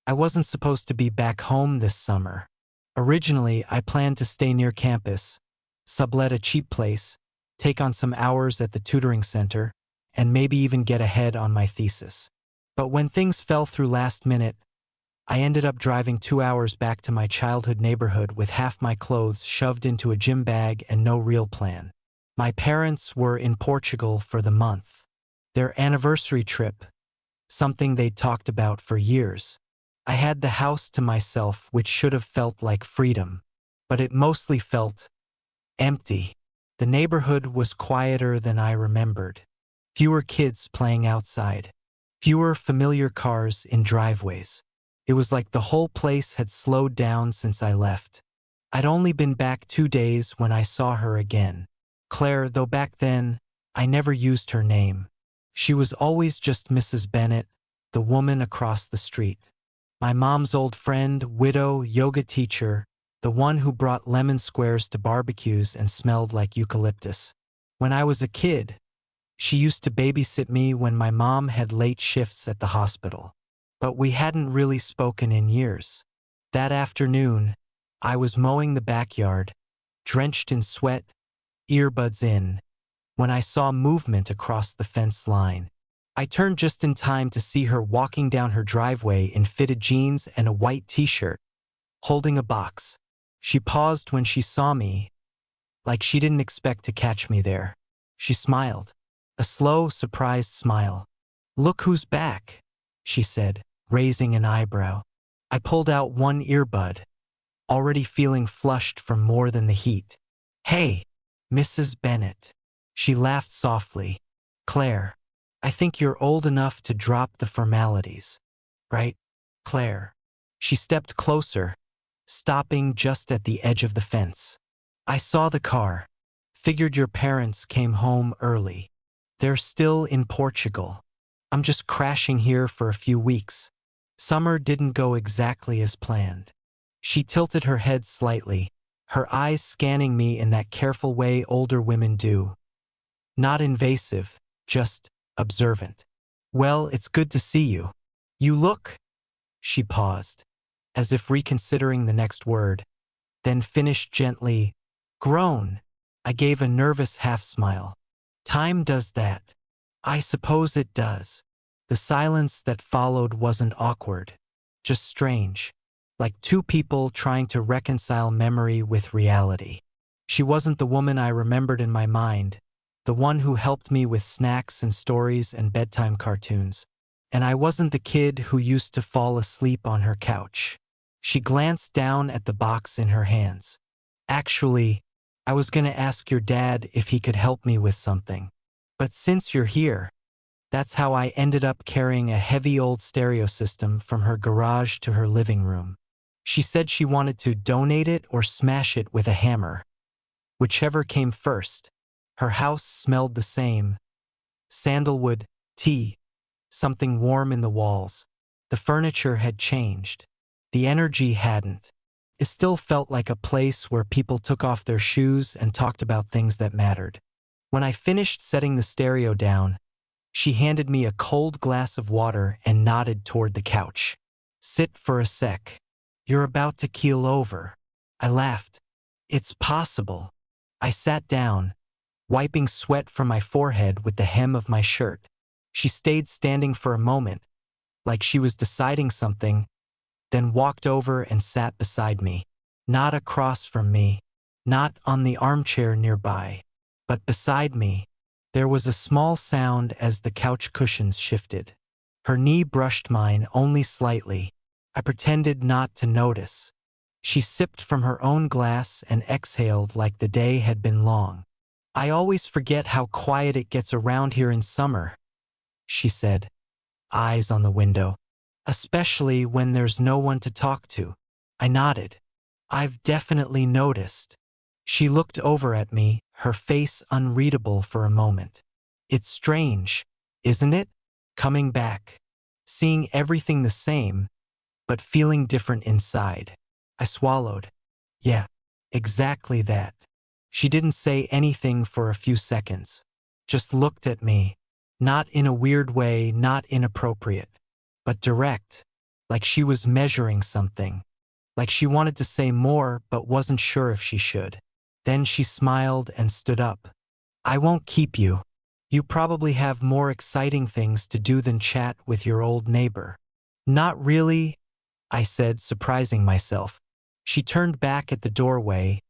I wasn't supposed to be back home this summer. Originally, I planned to stay near campus, sublet a cheap place, take on some hours at the tutoring center, and maybe even get ahead on my thesis. But when things fell through last minute, I ended up driving 2 hours back to my childhood neighborhood with half my clothes shoved into a gym bag and no real plan. My parents were in Portugal for the month. Their anniversary trip, something they'd talked about for years. I had the house to myself, which should have felt like freedom, but it mostly felt empty. The neighborhood was quieter than I remembered. Fewer kids playing outside. Fewer familiar cars in driveways. It was like the whole place had slowed down since I left. I'd only been back 2 days when I saw her again. Claire, though back then, I never used her name. She was always just Mrs. Bennett, the woman across the street. My mom's old friend, widow, yoga teacher, the one who brought lemon squares to barbecues and smelled like eucalyptus. When I was a kid, she used to babysit me when my mom had late shifts at the hospital. But we hadn't really spoken in years. That afternoon, I was mowing the backyard, drenched in sweat, earbuds in, when I saw movement across the fence line. I turned just in time to see her walking down her driveway in fitted jeans and a white t-shirt, holding a box. She paused when she saw me, like she didn't expect to catch me there. She smiled, a slow, surprised smile. "Look who's back," she said, raising an eyebrow. I pulled out one earbud, already feeling flushed from more than the heat. "Hey, Mrs. Bennett." She laughed softly. "Claire, I think you're old enough to drop the formalities, right, Claire?" She stepped closer, stopping just at the edge of the fence. "I saw the car. Figured your parents came home early. They're still in Portugal. I'm just crashing here for a few weeks. Summer didn't go exactly as planned." She tilted her head slightly, her eyes scanning me in that careful way older women do. Not invasive, just observant. "Well, it's good to see you. You look—" She paused, as if reconsidering the next word, then finished gently, "grown." I gave a nervous half-smile. "Time does that." "I suppose it does." The silence that followed wasn't awkward, just strange, like two people trying to reconcile memory with reality. She wasn't the woman I remembered in my mind, the one who helped me with snacks and stories and bedtime cartoons. And I wasn't the kid who used to fall asleep on her couch. She glanced down at the box in her hands. "Actually, I was going to ask your dad if he could help me with something. But since you're here," that's how I ended up carrying a heavy old stereo system from her garage to her living room. She said she wanted to donate it or smash it with a hammer. Whichever came first. Her house smelled the same. Sandalwood, tea, something warm in the walls. The furniture had changed. The energy hadn't. It still felt like a place where people took off their shoes and talked about things that mattered. When I finished setting the stereo down, she handed me a cold glass of water and nodded toward the couch. "Sit for a sec. You're about to keel over." I laughed. "It's possible." I sat down, wiping sweat from my forehead with the hem of my shirt. She stayed standing for a moment, like she was deciding something, then walked over and sat beside me. Not across from me, not on the armchair nearby, but beside me. There was a small sound as the couch cushions shifted. Her knee brushed mine only slightly. I pretended not to notice. She sipped from her own glass and exhaled like the day had been long. "I always forget how quiet it gets around here in summer," she said, eyes on the window. "Especially when there's no one to talk to." I nodded. "I've definitely noticed." She looked over at me, her face unreadable for a moment. "It's strange, isn't it? Coming back. Seeing everything the same, but feeling different inside." I swallowed. "Yeah, exactly that." She didn't say anything for a few seconds. Just looked at me. Not in a weird way, not inappropriate, but direct, like she was measuring something, like she wanted to say more but wasn't sure if she should. Then she smiled and stood up. I won't keep you. You probably have more exciting things to do than chat with your old neighbor. Not really, I said, surprising myself. She turned back at the doorway,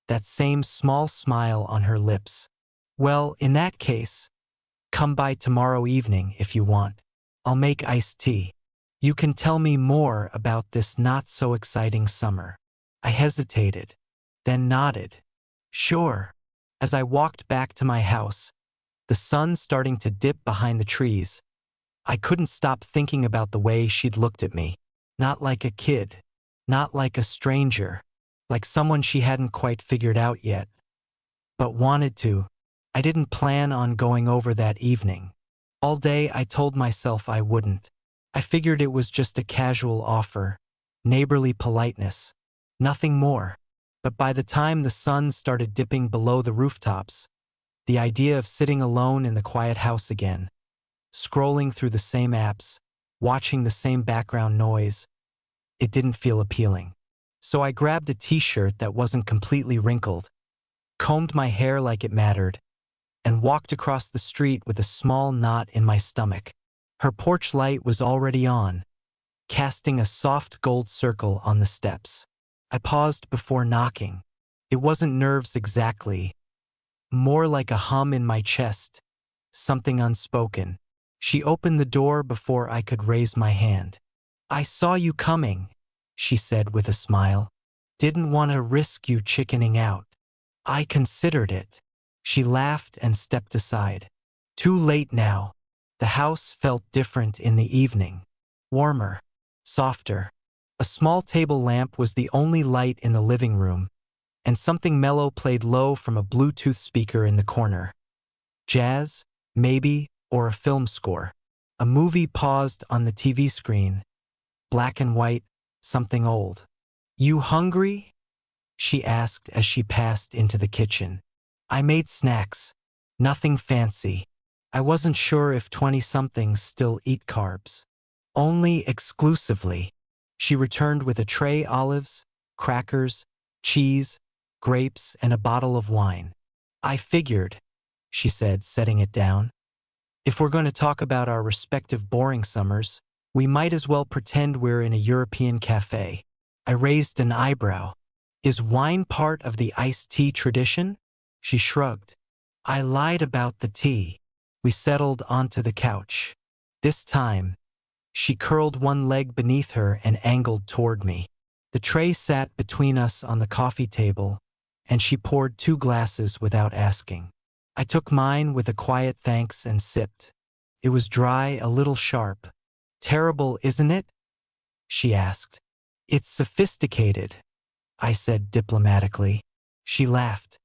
that same small smile on her lips. Well, in that case, come by tomorrow evening if you want. I'll make iced tea. You can tell me more about this not-so-exciting summer. I hesitated, then nodded. Sure. As I walked back to my house, the sun starting to dip behind the trees, I couldn't stop thinking about the way she'd looked at me. Not like a kid, not like a stranger, like someone she hadn't quite figured out yet, but wanted to. I didn't plan on going over that evening. All day I told myself I wouldn't. I figured it was just a casual offer, neighborly politeness, nothing more. But by the time the sun started dipping below the rooftops, the idea of sitting alone in the quiet house again, scrolling through the same apps, watching the same background noise, it didn't feel appealing. So I grabbed a t-shirt that wasn't completely wrinkled, combed my hair like it mattered, and walked across the street with a small knot in my stomach. Her porch light was already on, casting a soft gold circle on the steps. I paused before knocking. It wasn't nerves exactly, more like a hum in my chest, something unspoken. She opened the door before I could raise my hand. I saw you coming, she said with a smile. Didn't want to risk you chickening out. I considered it. She laughed and stepped aside. Too late now. The house felt different in the evening. Warmer, softer. A small table lamp was the only light in the living room, and something mellow played low from a Bluetooth speaker in the corner. Jazz, maybe, or a film score. A movie paused on the TV screen. Black and white, something old. You hungry? She asked as she passed into the kitchen. I made snacks. Nothing fancy. I wasn't sure if 20-somethings still eat carbs. Only exclusively. She returned with a tray olives, crackers, cheese, grapes, and a bottle of wine. I figured, she said, setting it down. If we're going to talk about our respective boring summers, we might as well pretend we're in a European cafe. I raised an eyebrow. Is wine part of the iced tea tradition? She shrugged. I lied about the tea. We settled onto the couch. This time, she curled one leg beneath her and angled toward me. The tray sat between us on the coffee table, and she poured 2 glasses without asking. I took mine with a quiet thanks and sipped. It was dry, a little sharp. Terrible, isn't it? She asked. It's sophisticated, I said diplomatically. She laughed.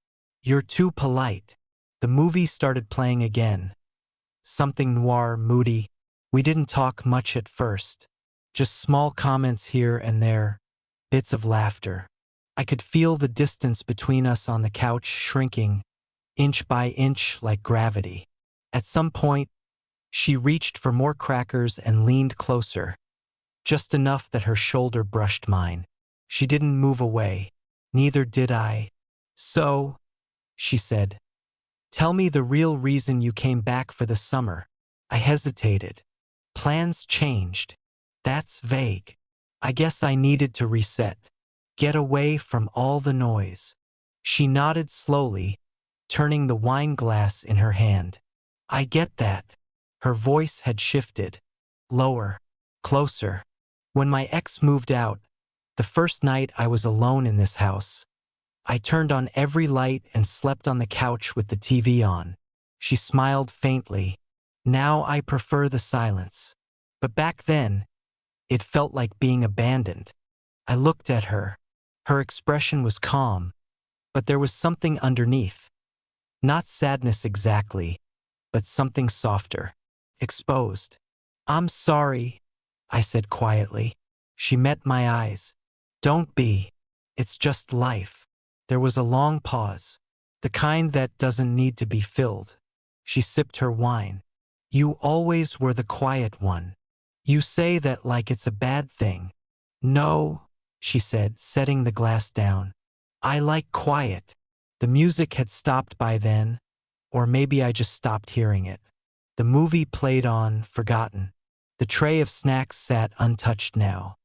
You're too polite. The movie started playing again. Something noir, moody. We didn't talk much at first. Just small comments here and there, bits of laughter. I could feel the distance between us on the couch shrinking, inch by inch like gravity. At some point, she reached for more crackers and leaned closer, just enough that her shoulder brushed mine. She didn't move away. Neither did I. So, she said, tell me the real reason you came back for the summer. I hesitated. Plans changed. That's vague. I guess I needed to reset. Get away from all the noise. She nodded slowly, turning the wine glass in her hand. I get that. Her voice had shifted. Lower. Closer. When my ex moved out, the first night I was alone in this house, I turned on every light and slept on the couch with the TV on. She smiled faintly. Now I prefer the silence. But back then, it felt like being abandoned. I looked at her. Her expression was calm, but there was something underneath. Not sadness exactly, but something softer. Exposed. I'm sorry, I said quietly. She met my eyes. Don't be. It's just life. There was a long pause, the kind that doesn't need to be filled. She sipped her wine. You always were the quiet one. You say that like it's a bad thing. No, she said, setting the glass down. I like quiet. The music had stopped by then, or maybe I just stopped hearing it. The movie played on, forgotten. The tray of snacks sat untouched now.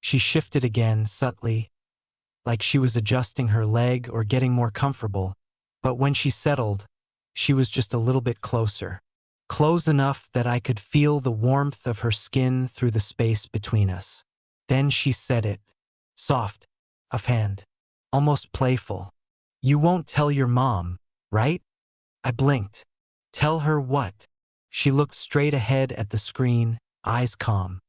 She shifted again, subtly, like she was adjusting her leg or getting more comfortable, but when she settled, she was just a little bit closer. Close enough that I could feel the warmth of her skin through the space between us. Then she said it, soft, offhand, almost playful. You won't tell your mom, right? I blinked. Tell her what? She looked straight ahead at the screen, eyes calm.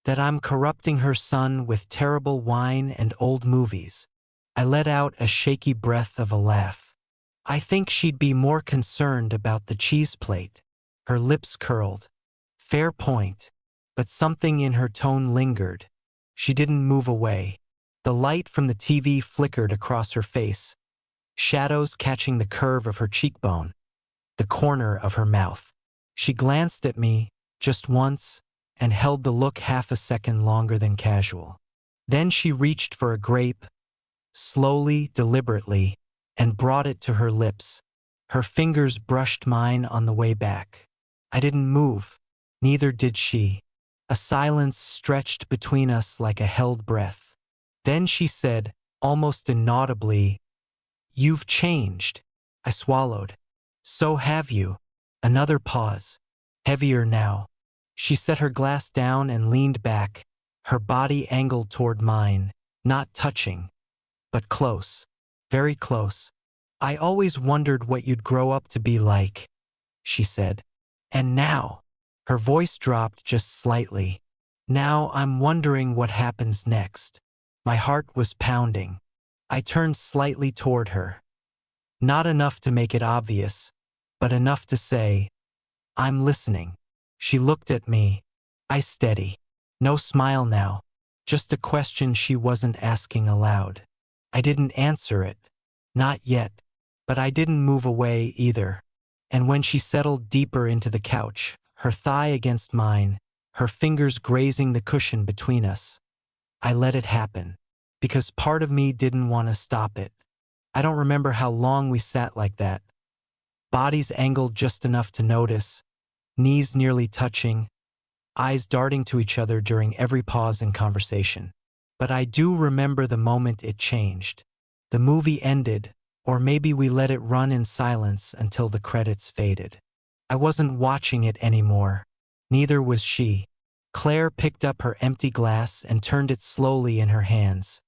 That I'm corrupting her son with terrible wine and old movies. I let out a shaky breath of a laugh. I think she'd be more concerned about the cheese plate. Her lips curled. Fair point. But something in her tone lingered. She didn't move away. The light from the TV flickered across her face, shadows catching the curve of her cheekbone, the corner of her mouth. She glanced at me, just once, and held the look half a second longer than casual. Then she reached for a grape, slowly, deliberately, and brought it to her lips. Her fingers brushed mine on the way back. I didn't move. Neither did she. A silence stretched between us like a held breath. Then she said, almost inaudibly, "You've changed." I swallowed. So have you. Another pause. Heavier now. She set her glass down and leaned back, her body angled toward mine, not touching, but close. Very close. I always wondered what you'd grow up to be like, she said. And now, her voice dropped just slightly. Now I'm wondering what happens next. My heart was pounding. I turned slightly toward her. Not enough to make it obvious, but enough to say, I'm listening. She looked at me. I steady. No smile now. Just a question she wasn't asking aloud. I didn't answer it. Not yet. But I didn't move away either. And when she settled deeper into the couch, her thigh against mine, her fingers grazing the cushion between us, I let it happen. Because part of me didn't want to stop it. I don't remember how long we sat like that. Bodies angled just enough to notice, knees nearly touching, eyes darting to each other during every pause in conversation. But I do remember the moment it changed. The movie ended, or maybe we let it run in silence until the credits faded. I wasn't watching it anymore. Neither was she. Claire picked up her empty glass and turned it slowly in her hands.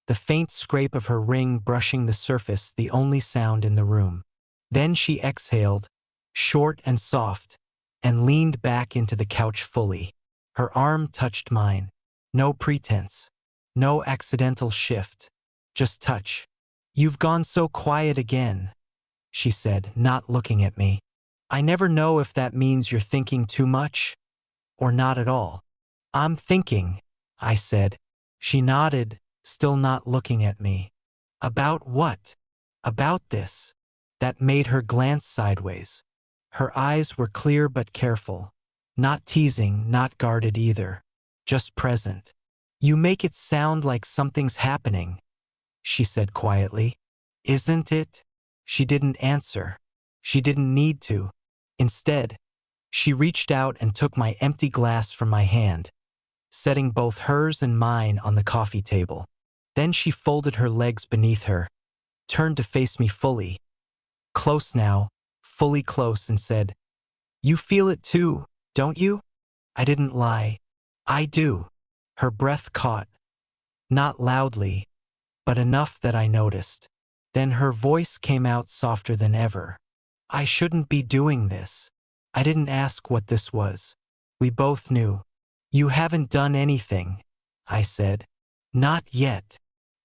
The faint scrape of her ring brushing the surface the only sound in the room. Then she exhaled, short and soft, and leaned back into the couch fully. Her arm touched mine. No pretense. No accidental shift. Just touch. You've gone so quiet again, she said, not looking at me. I never know if that means you're thinking too much or not at all. I'm thinking, I said. She nodded, still not looking at me. About what? About this. That made her glance sideways. Her eyes were clear but careful. Not teasing, not guarded either. Just present. You make it sound like something's happening, she said quietly. Isn't it? She didn't answer. She didn't need to. Instead, she reached out and took my empty glass from my hand, setting both hers and mine on the coffee table. Then she folded her legs beneath her, turned to face me fully, close now, fully close, and said, You feel it too, don't you? I didn't lie. I do. Her breath caught, not loudly, but enough that I noticed. Then her voice came out softer than ever. I shouldn't be doing this. I didn't ask what this was. We both knew. You haven't done anything, I said. Not yet.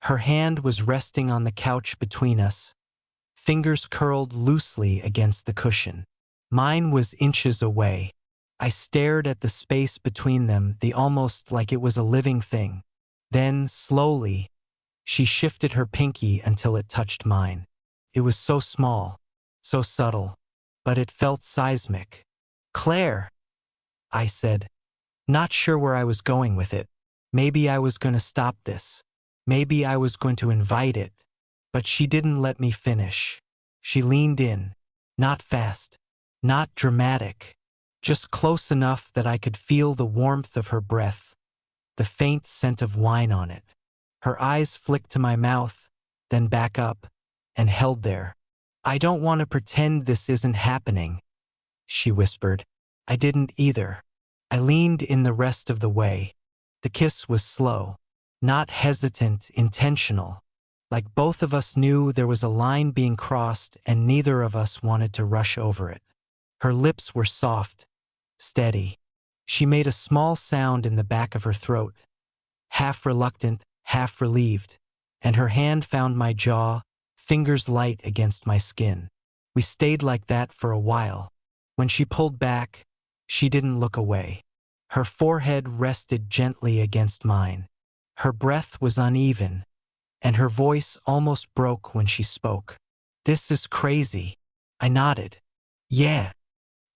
Her hand was resting on the couch between us, fingers curled loosely against the cushion. Mine was inches away. I stared at the space between them, the almost like it was a living thing. Then, slowly, she shifted her pinky until it touched mine. It was so small, so subtle, but it felt seismic. Claire, I said. not sure where I was going with it. Maybe I was going to stop this. Maybe I was going to invite it. But she didn't let me finish. She leaned in, not fast, not dramatic, just close enough that I could feel the warmth of her breath, the faint scent of wine on it. Her eyes flicked to my mouth, then back up, and held there. I don't want to pretend this isn't happening, she whispered. I didn't either. I leaned in the rest of the way. The kiss was slow, not hesitant, intentional. Like both of us knew there was a line being crossed and neither of us wanted to rush over it. Her lips were soft, steady. She made a small sound in the back of her throat, half reluctant, half relieved, and her hand found my jaw, fingers light against my skin. We stayed like that for a while. When she pulled back, she didn't look away. Her forehead rested gently against mine. Her breath was uneven, and her voice almost broke when she spoke. This is crazy. I nodded. Yeah,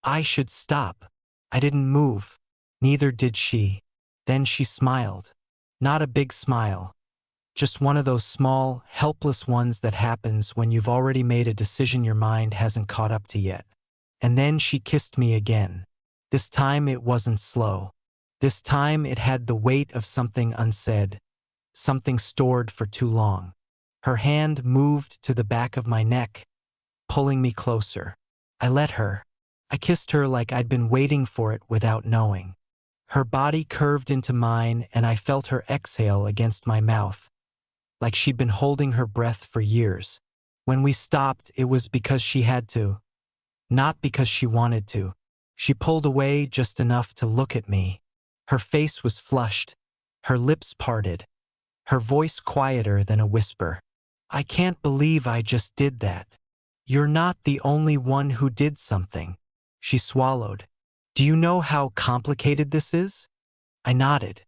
I should stop. I didn't move. Neither did she. Then she smiled. Not a big smile. Just one of those small, helpless ones that happens when you've already made a decision your mind hasn't caught up to yet. And then she kissed me again. This time it wasn't slow. This time it had the weight of something unsaid, something stored for too long. Her hand moved to the back of my neck, pulling me closer. I let her. I kissed her like I'd been waiting for it without knowing. Her body curved into mine and I felt her exhale against my mouth, like she'd been holding her breath for years. When we stopped, it was because she had to, not because she wanted to. She pulled away just enough to look at me. Her face was flushed, her lips parted, her voice quieter than a whisper. I can't believe I just did that. You're not the only one who did something. She swallowed. Do you know how complicated this is? I nodded.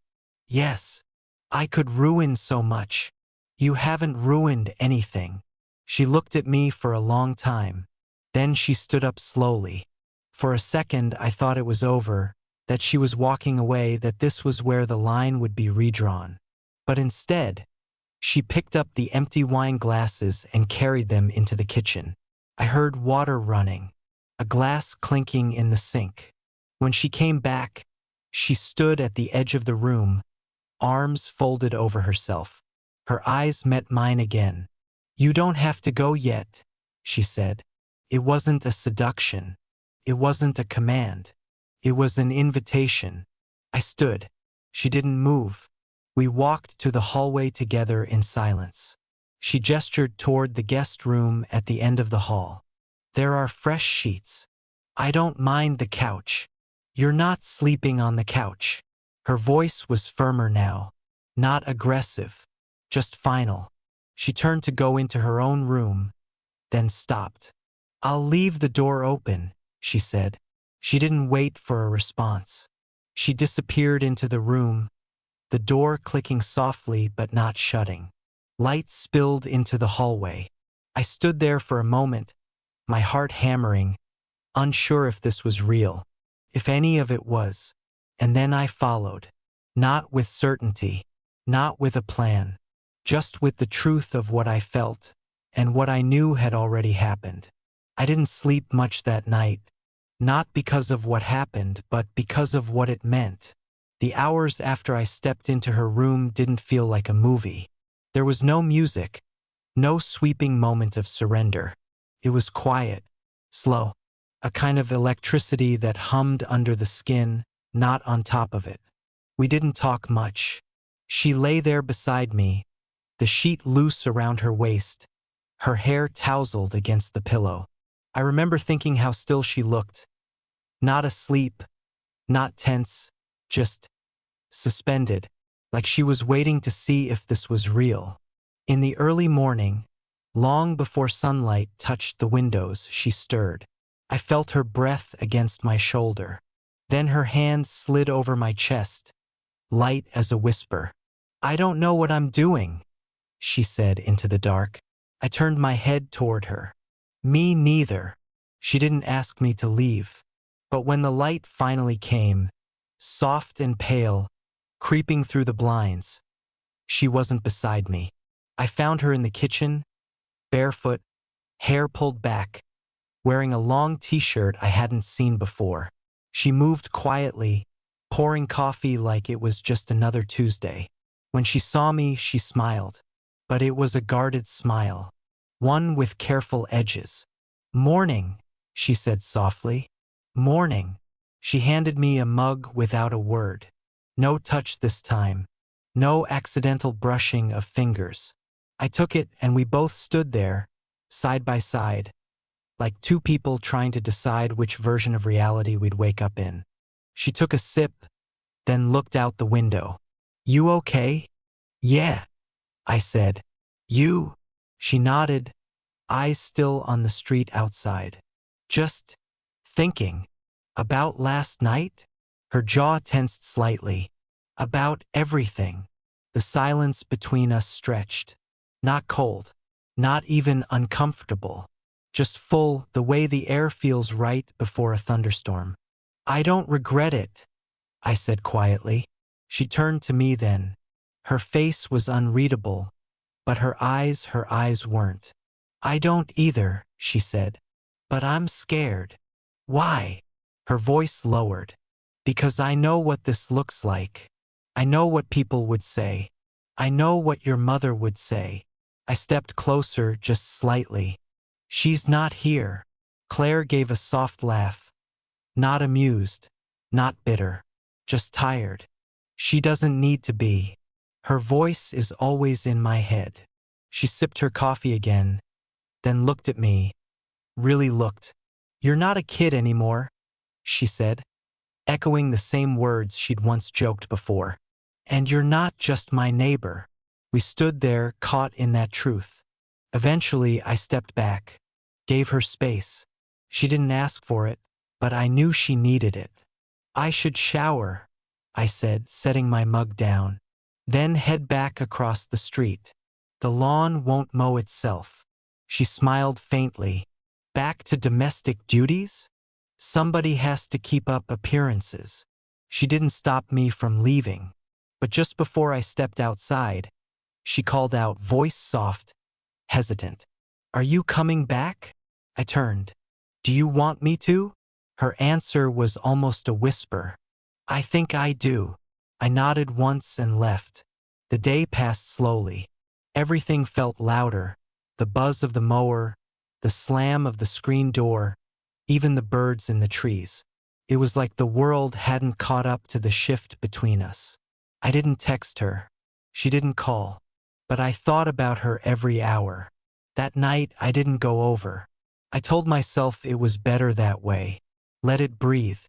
Yes. I could ruin so much. You haven't ruined anything. She looked at me for a long time. Then she stood up slowly. For a second I thought it was over, that she was walking away, that this was where the line would be redrawn. But instead, she picked up the empty wine glasses and carried them into the kitchen. I heard water running, a glass clinking in the sink. When she came back, she stood at the edge of the room, arms folded over herself. Her eyes met mine again. You don't have to go yet, she said. It wasn't a seduction. It wasn't a command. It was an invitation. I stood. She didn't move. We walked to the hallway together in silence. She gestured toward the guest room at the end of the hall. There are fresh sheets. I don't mind the couch. You're not sleeping on the couch. Her voice was firmer now, not aggressive, just final. She turned to go into her own room, then stopped. I'll leave the door open, she said. She didn't wait for a response. She disappeared into the room, the door clicking softly but not shutting. Light spilled into the hallway. I stood there for a moment, my heart hammering, unsure if this was real, if any of it was. And then I followed. Not with certainty, not with a plan, just with the truth of what I felt and what I knew had already happened. I didn't sleep much that night, not because of what happened, but because of what it meant. The hours after I stepped into her room didn't feel like a movie. There was no music, no sweeping moment of surrender. It was quiet, slow, a kind of electricity that hummed under the skin, not on top of it. We didn't talk much. She lay there beside me, the sheet loose around her waist, her hair tousled against the pillow. I remember thinking how still she looked. Not asleep, not tense, just suspended, like she was waiting to see if this was real. In the early morning, long before sunlight touched the windows, she stirred. I felt her breath against my shoulder. Then her hand slid over my chest, light as a whisper. I don't know what I'm doing, she said into the dark. I turned my head toward her. Me neither. She didn't ask me to leave. But when the light finally came, soft and pale, creeping through the blinds. She wasn't beside me. I found her in the kitchen, barefoot, hair pulled back, wearing a long t-shirt I hadn't seen before. She moved quietly, pouring coffee like it was just another Tuesday. When she saw me, she smiled. But it was a guarded smile, one with careful edges. "Morning," she said softly. "Morning." She handed me a mug without a word. No touch this time. No accidental brushing of fingers. I took it and we both stood there, side by side, like two people trying to decide which version of reality we'd wake up in. She took a sip, then looked out the window. "You okay?" "Yeah," I said. "You?" She nodded, eyes still on the street outside. "Just thinking. About last night?" Her jaw tensed slightly. "About everything." The silence between us stretched. Not cold, not even uncomfortable. Just full, the way the air feels right before a thunderstorm. "I don't regret it," I said quietly. She turned to me then. Her face was unreadable, but her eyes weren't. "I don't either," she said. "But I'm scared." "Why?" Her voice lowered. "Because I know what this looks like. I know what people would say. I know what your mother would say." I stepped closer just slightly. "She's not here." Claire gave a soft laugh. Not amused, not bitter, just tired. "She doesn't need to be. Her voice is always in my head." She sipped her coffee again, then looked at me, really looked. "You're not a kid anymore," she said, echoing the same words she'd once joked before. "And you're not just my neighbor." We stood there, caught in that truth. Eventually, I stepped back, gave her space. She didn't ask for it, but I knew she needed it. "I should shower," I said, setting my mug down. "Then head back across the street. The lawn won't mow itself." She smiled faintly. "Back to domestic duties? Somebody has to keep up appearances." She didn't stop me from leaving, but just before I stepped outside, she called out, voice soft, hesitant. "Are you coming back?" I turned. "Do you want me to?" Her answer was almost a whisper. "I think I do." I nodded once and left. The day passed slowly. Everything felt louder. The buzz of the mower, the slam of the screen door, even the birds in the trees. It was like the world hadn't caught up to the shift between us. I didn't text her. She didn't call. But I thought about her every hour. That night, I didn't go over. I told myself it was better that way. Let it breathe.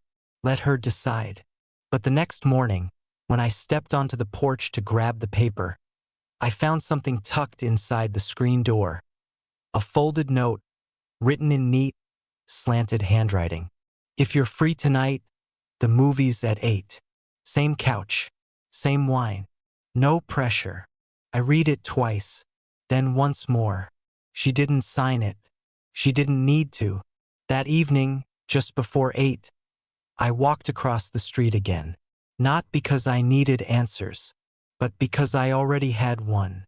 Let her decide. But the next morning, when I stepped onto the porch to grab the paper, I found something tucked inside the screen door. A folded note, written in neat, slanted handwriting. "If you're free tonight, the movie's at 8. Same couch, same wine. No pressure." I read it twice, then once more. She didn't sign it. She didn't need to. That evening, just before 8, I walked across the street again. Not because I needed answers, but because I already had one.